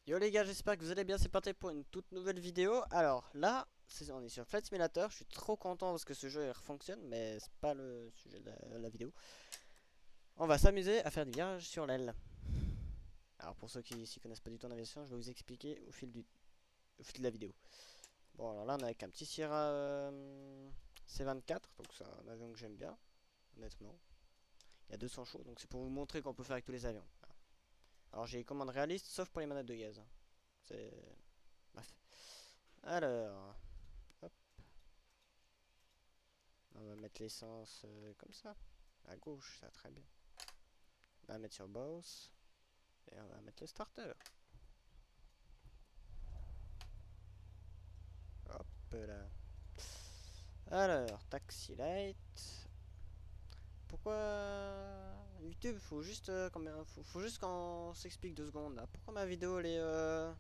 Yo les gars, j'espère que vous allez bien, c'est parti pour une toute nouvelle vidéo. Alors là, on est sur Flight Simulator, je suis trop content parce que ce jeu il fonctionne, mais c'est pas le sujet de la vidéo. On va s'amuser à faire des virages sur l'aile. Alors pour ceux qui s'y connaissent pas du tout en aviation, je vais vous expliquer au fil de la vidéo. Bon alors là on est avec un petit Sierra C24, donc c'est un avion que j'aime bien, honnêtement. Il y a 200 chevaux, donc c'est pour vous montrer qu'on peut faire avec tous les avions. Voilà. Alors j'ai les commandes réalistes, sauf pour les manettes de gaz. C'est... Bref. Alors... Hop. On va mettre l'essence comme ça, à gauche, ça très bien. On va mettre sur boss et on va mettre le starter. Hop là. Alors, taxi light. Pourquoi YouTube, faut juste faut juste qu'on s'explique 2 secondes là. Pourquoi ma vidéo elle est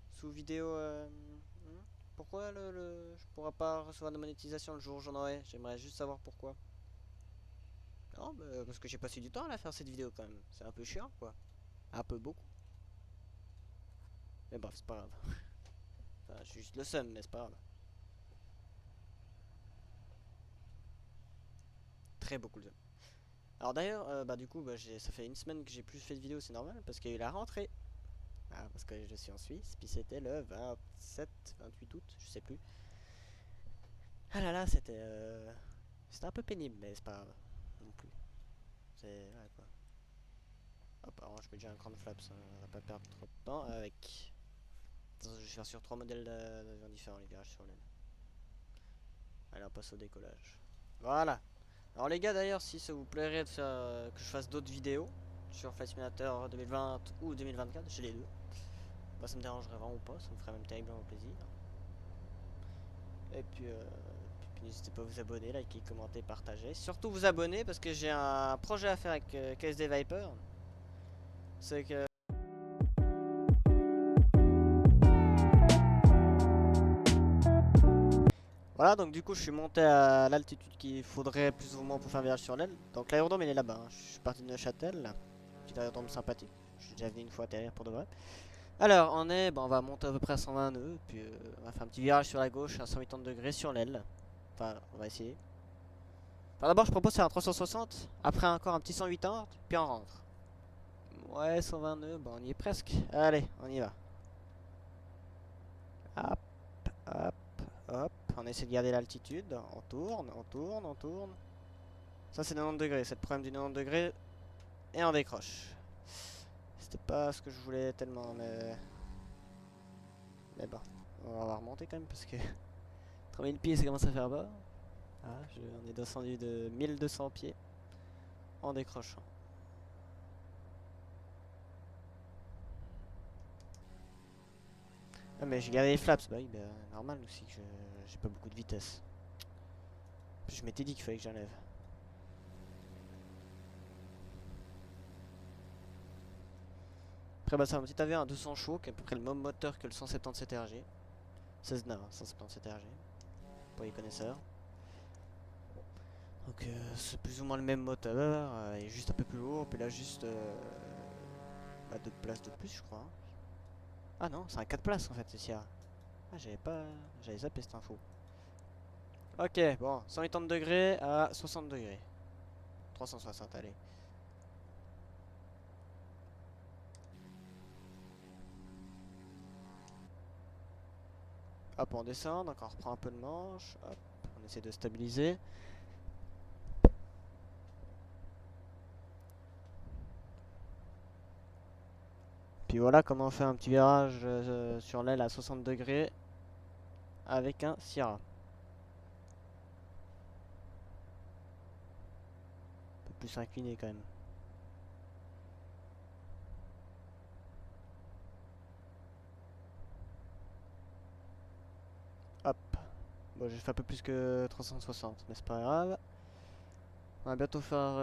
sous vidéo pourquoi je pourrais pas recevoir de monétisation le jour où j'en aurai? J'aimerais juste savoir pourquoi. Non, bah, parce que j'ai passé du temps à la faire cette vidéo quand même. C'est un peu chiant quoi. Un peu beaucoup. Mais bref, c'est pas grave. Enfin, j'ai juste le seum, mais c'est pas grave. Très beaucoup le seum. Alors d'ailleurs, bah du coup, ça fait une semaine que j'ai plus fait de vidéo, c'est normal, parce qu'il y a eu la rentrée. Ah, parce que je suis en Suisse, puis c'était le 27, 28 août, je sais plus. Ah là là, c'était un peu pénible, mais c'est pas grave, non plus. C'est... Ouais, quoi. Hop, alors je mets déjà un grand flaps, hein, on va pas perdre trop de temps avec... Attends, je vais faire sur 3 modèles d'avions différents, les virages sur l'aile. Allez, on passe au décollage. Voilà. Alors les gars d'ailleurs, si ça vous plairait de faire, que je fasse d'autres vidéos sur Flight Simulator 2020 ou 2024, j'ai les deux. Bah ça me dérangerait vraiment pas, ça me ferait même terriblement plaisir. Et puis n'hésitez pas à vous abonner, liker, commenter, partager. Surtout vous abonner parce que j'ai un projet à faire avec KSD Viper. C'est que... Voilà, donc du coup je suis monté à l'altitude qu'il faudrait plus ou moins pour faire un virage sur l'aile. Donc l'aérodrome il est là-bas, hein. Je suis parti de Neuchâtel, petit aérodrome sympathique. Je suis déjà venu une fois atterrir pour de vrai. Alors, on va monter à peu près à 120 nœuds, puis on va faire un petit virage sur la gauche à 180 degrés sur l'aile. Enfin, on va essayer. Enfin, d'abord, je propose de faire un 360, après encore un petit 180, puis on rentre. Ouais, 120 nœuds, bon, on y est presque. Allez, on y va. Hop, hop, hop. On essaie de garder l'altitude. On tourne, on tourne, on tourne. Ça, c'est 90 degrés, c'est le problème du 90 degrés. Et on décroche. C'était pas ce que je voulais tellement, mais. Mais bon, on va remonter quand même parce que 3000 pieds, ça commence à faire bas. Ah, on est descendu de 1200 pieds en décrochant. Ah mais j'ai gardé les flaps, bah oui, bah, normal aussi que j'ai pas beaucoup de vitesse. Je m'étais dit qu'il fallait que j'enlève. Après bah c'est un petit avion à 200 chevaux qui est à peu près le même moteur que le 177 RG. 16 navs, 177 RG, pour les connaisseurs. Donc c'est plus ou moins le même moteur, il est juste un peu plus lourd, puis là juste 2 places de plus je crois. Ah non, c'est un 4 places en fait ici. Ah j'avais zappé cette info. Ok, bon, 180 degrés à 60 degrés. 360, allez. Hop, on descend, donc on reprend un peu de manche. Hop, on essaie de stabiliser. Puis voilà comment on fait un petit virage sur l'aile à 60 degrés avec un Sierra. Un peu plus incliné quand même. Hop. Bon, j'ai fait un peu plus que 360, mais c'est pas grave. On va bientôt faire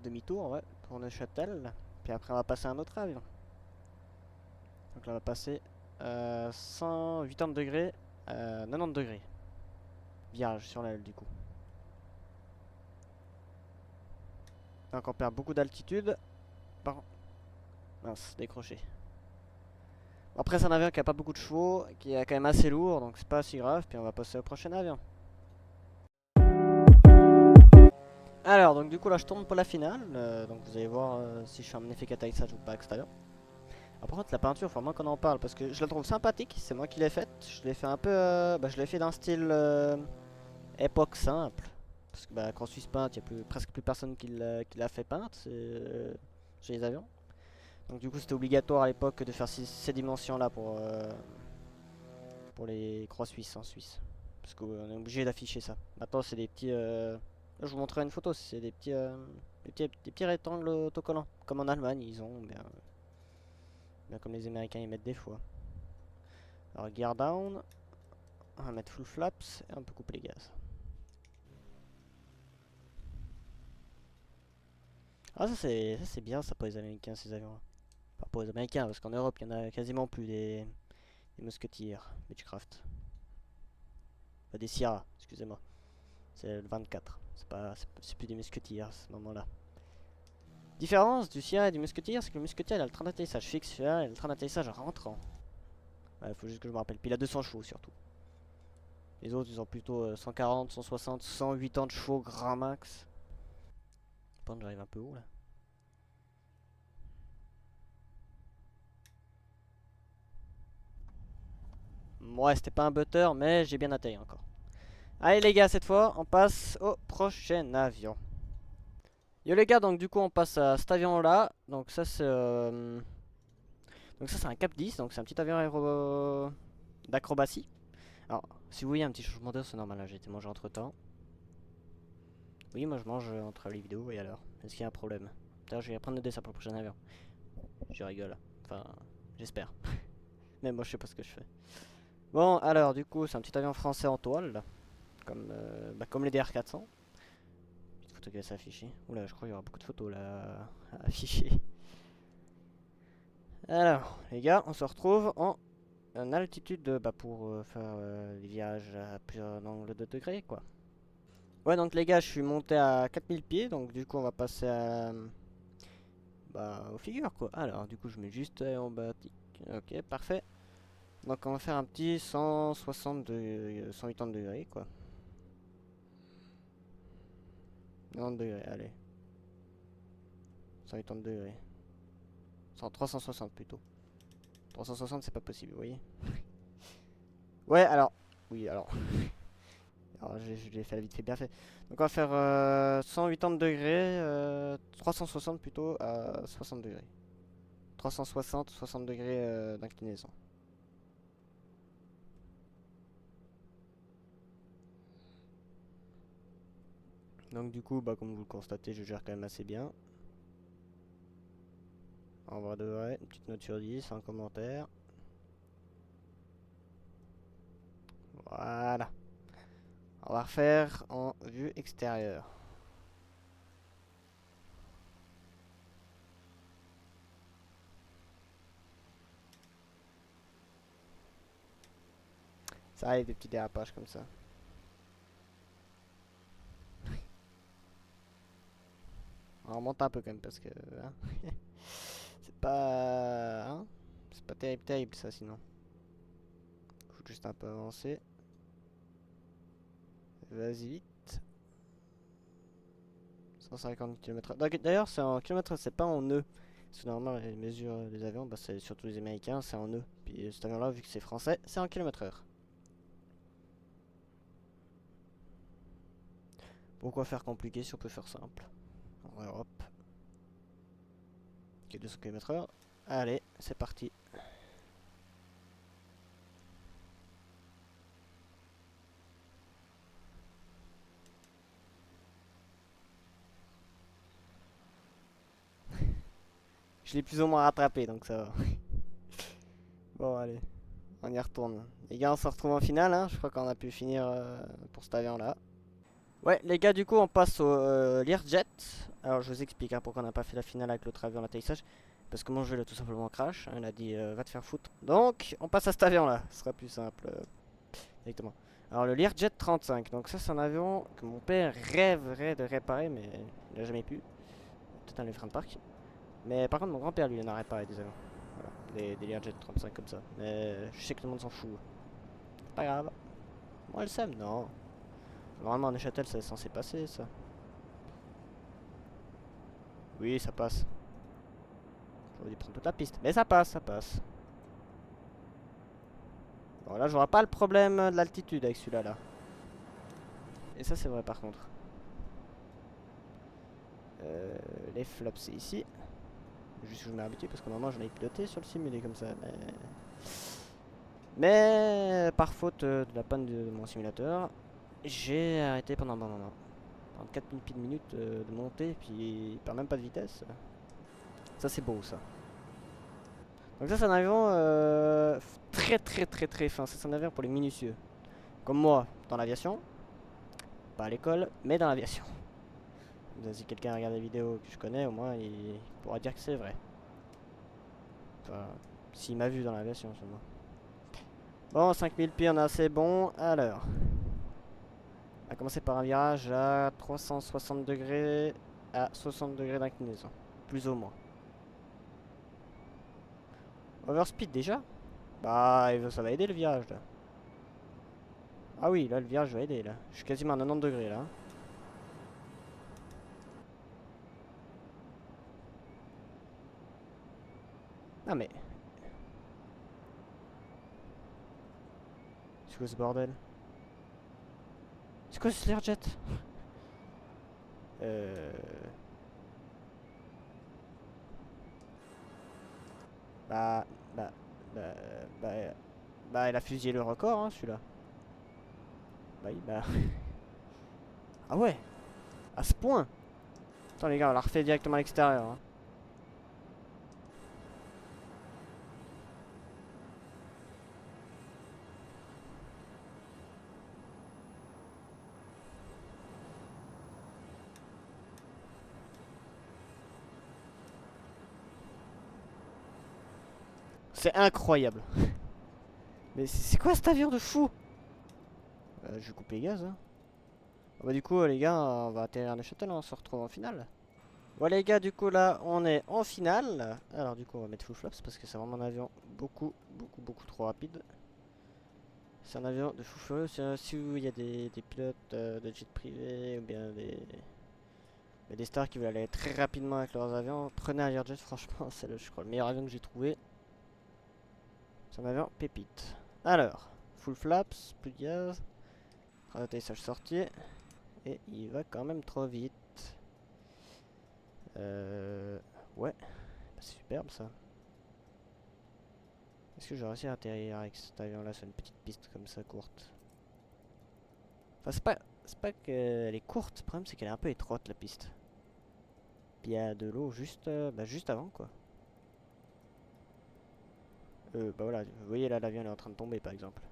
demi-tour, ouais, pour Neuchâtel. Puis après, on va passer à un autre avion. Donc là, on va passer 180 degrés, 90 degrés. Virage sur l'aile, du coup. Donc on perd beaucoup d'altitude. Par... Mince, décroché. Après c'est un avion qui a pas beaucoup de chevaux, qui est quand même assez lourd, donc c'est pas si grave, puis on va passer au prochain avion. Alors donc du coup là je tourne pour la finale, donc vous allez voir si je fais un effet catalisage ou pas avec cet avion. Alors, par contre la peinture, faut vraiment qu'on en parle, parce que je la trouve sympathique, c'est moi qui l'ai faite, je l'ai fait un peu, je l'ai fait d'un style époque simple. Parce que quand Suisse peinte, il n'y a presque plus personne qui l'a fait peindre chez les avions. Donc du coup c'était obligatoire à l'époque de faire ces dimensions là pour les croix suisses en Suisse. Parce qu'on est obligé d'afficher ça. Maintenant c'est des petits... là, je vous montrerai une photo, c'est des petits rectangles autocollants. Comme en Allemagne ils ont, bien comme les Américains ils mettent des fois. Alors gear down, on va mettre full flaps et on peut couper les gaz. Ah ça c'est bien ça pour les Américains ces avions là. Enfin pour les Américains parce qu'en Europe il y en a quasiment plus des Musketeers, Beechcraft. Des Sierra, excusez-moi. C'est le 24. C'est plus des Musketeers à ce moment-là. Différence du Sierra et du Musketeer, c'est que le Musketeer il a le train d'atterrissage fixe, celui-là il a le train d'atterrissage rentrant. Il faut juste que je me rappelle. Puis il a 200 chevaux surtout. Les autres ils ont plutôt 140, 160, 180 de chevaux grand max. Bon, j'arrive un peu haut là. Ouais, c'était pas un butter, mais j'ai bien atterri encore. Allez les gars, cette fois, on passe au prochain avion. Yo les gars, donc du coup on passe à cet avion là. Donc ça c'est un Cap 10, donc c'est un petit avion d'acrobatie. Alors si vous voyez un petit changement d'heure c'est normal, là j'ai été mangé entre temps. Oui moi je mange entre les vidéos et alors. Est-ce qu'il y a un problème? D'ailleurs je vais prendre le dessin pour le prochain avion. Je rigole. Enfin j'espère. Mais moi je sais pas ce que je fais. Bon alors du coup c'est un petit avion français en toile. Comme les DR400. Petite photo qui va s'afficher. Oula je crois qu'il y aura beaucoup de photos là à afficher. Alors, les gars, on se retrouve en altitude pour faire les virages à plusieurs angles de degrés, quoi. Ouais, donc les gars, je suis monté à 4000 pieds, donc du coup, on va passer aux figures, quoi. Alors, du coup, je mets juste en bas. Ok, parfait. Donc, on va faire un petit 160 degrés, 180 degrés, quoi. 90 degrés, allez. 180 degrés. 360 plutôt. 360, c'est pas possible, vous voyez. Ouais, alors. Oui, alors. Alors je l'ai fait à la vite fait bien fait. Donc on va faire 180 degrés, 360 plutôt à 60 degrés. 360, 60 degrés d'inclinaison. Donc du coup, comme vous le constatez, je gère quand même assez bien. En vrai de vrai, une petite note sur 10, un commentaire. Voilà. On va refaire en vue extérieure. Ça arrive des petits dérapages comme ça. On remonte un peu quand même parce que hein, c'est pas hein, c'est pas terrible ça sinon. Faut juste un peu avancer. Vas-y vite. 150 km/h. D'ailleurs c'est en km, c'est pas en nœud. C'est normal les mesures des avions, c'est surtout les américains, c'est en nœud. Puis cet avion là vu que c'est français, c'est en km/h. Pourquoi faire compliqué si on peut faire simple? En Europe. Ok, 200 km/h. Allez, c'est parti. Je l'ai plus ou moins rattrapé donc ça va. Bon allez, on y retourne. Les gars on se retrouve en finale, hein. Je crois qu'on a pu finir pour cet avion là. Ouais les gars du coup on passe au Learjet. Alors je vous explique pourquoi on n'a pas fait la finale avec l'autre avion d'atterrissage. Parce que mon jeu il a tout simplement crash, hein. Il a dit va te faire foutre. Donc on passe à cet avion là, ce sera plus simple. Directement. Alors le Learjet 35, donc ça c'est un avion que mon père rêverait de réparer mais il n'a jamais pu. Peut-être un frein de parc. Mais par contre, mon grand-père, lui, il en a réparé des avions. Voilà, des Learjet 35 comme ça. Mais je sais que tout le monde s'en fout. C'est pas grave. Moi, le Sam, non. Normalement, à Neuchâtel, c'est censé passer, ça. Oui, ça passe. J'aurais dû prendre toute la piste. Mais ça passe, ça passe. Bon, là, j'aurai pas le problème de l'altitude avec celui-là, là. Et ça, c'est vrai, par contre. Les flops, c'est ici. Juste que je m'ai habitué parce que normalement, j'en ai piloté sur le simulé comme ça. Mais par faute de la panne de mon simulateur, j'ai arrêté pendant un bon moment. Pendant 4 minutes de montée, puis il perd même pas de vitesse. Ça, c'est beau, ça. Donc ça, c'est un avion très fin. Ça, c'est un avion pour les minutieux. Comme moi, dans l'aviation. Pas à l'école, mais dans l'aviation. Si quelqu'un regarde des vidéos que je connais, au moins, il pourra dire que c'est vrai. Enfin, s'il m'a vu dans l'aviation, seulement. Bon, 5000 pieds, on a assez bon. Alors, on va commencer par un virage à 360 degrés à 60 degrés d'inclinaison. Plus ou moins. Overspeed déjà? Bah, ça va aider le virage là. Ah oui, là le virage va aider là. Je suis quasiment à 90 degrés là. Ah mais... C'est quoi ce bordel? C'est quoi ce Learjet? Euh... Bah, bah, bah, bah, bah, il a fusillé le record, hein, celui-là. Bah, oui, bah. Ah ouais, à ce point. Attends les gars, on l'a refait directement à l'extérieur. Hein. C'est incroyable. Mais c'est quoi cet avion de fou? Je vais couper les gaz. Hein. Ah bah du coup les gars, on va atterrir à Neuchâtel, on se retrouve en finale. Bon les gars, du coup là on est en finale. Alors du coup on va mettre full flaps parce que c'est vraiment un avion beaucoup trop rapide. C'est un avion de fou furieux. Si il y a des pilotes de jet privé ou bien des stars qui veulent aller très rapidement avec leurs avions, prenez un Learjet, franchement c'est je crois le meilleur avion que j'ai trouvé. C'est un avion pépite. Alors, full flaps, plus de gaz, atterrissage sortie. Et il va quand même trop vite. Ouais, c'est superbe ça. Est-ce que je vais réussir à atterrir avec cet avion là sur une petite piste comme ça courte? Enfin c'est pas qu'elle est courte, le problème c'est qu'elle est un peu étroite la piste. Puis il y a de l'eau juste, juste avant quoi. Bah voilà, vous voyez là l'avion est en train de tomber par exemple.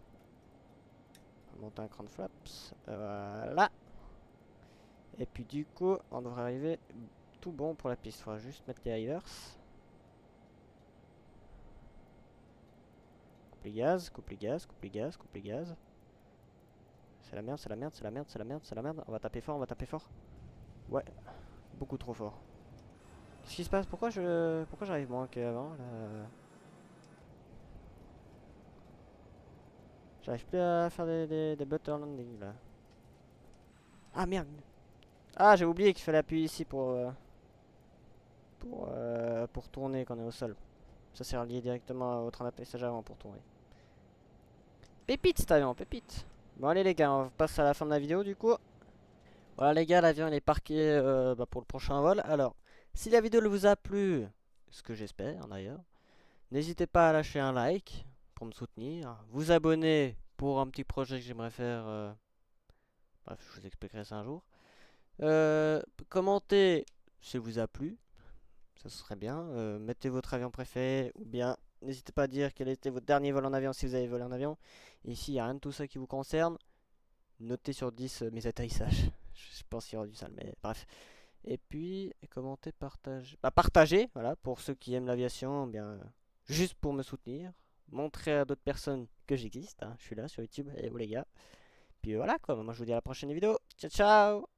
On va monter un cran de flaps, voilà. Et puis du coup on devrait arriver tout bon pour la piste, faudra juste mettre les hivers. Coupe les gaz, coupe les gaz, coupe les gaz, coupe les gaz. C'est la merde, c'est la merde, c'est la merde, c'est la merde, c'est la merde. On va taper fort, on va taper fort. Ouais, beaucoup trop fort. Qu'est-ce qui se passe? Pourquoi j'arrive moins qu'avant là? J'arrive plus à faire des butter landing là. Ah merde. Ah j'ai oublié qu'il fallait appuyer ici pour tourner quand on est au sol. Ça c'est relié directement au train d'atterrissage avant pour tourner. Pépite cet avion, pépite. Bon allez les gars, on passe à la fin de la vidéo du coup. Voilà les gars, l'avion il est parqué pour le prochain vol. Alors, si la vidéo vous a plu, ce que j'espère d'ailleurs, n'hésitez pas à lâcher un like pour me soutenir. Vous abonner pour un petit projet que j'aimerais faire. Bref, je vous expliquerai ça un jour. Commentez si vous a plu, ça serait bien. Mettez votre avion préféré ou bien n'hésitez pas à dire quel était votre dernier vol en avion si vous avez volé en avion. Et s'il n'y a rien de tout ça qui vous concerne, notez sur 10 mes atterrissages. Je pense qu'il y aura du sale, mais bref. Et puis, commentez, partagez. Bah, partagez, voilà, pour ceux qui aiment l'aviation, bien, juste pour me soutenir. Montrez à d'autres personnes que j'existe. Hein. Je suis là sur YouTube, et vous les gars. Puis voilà, quoi. Moi, je vous dis à la prochaine vidéo. Ciao, ciao!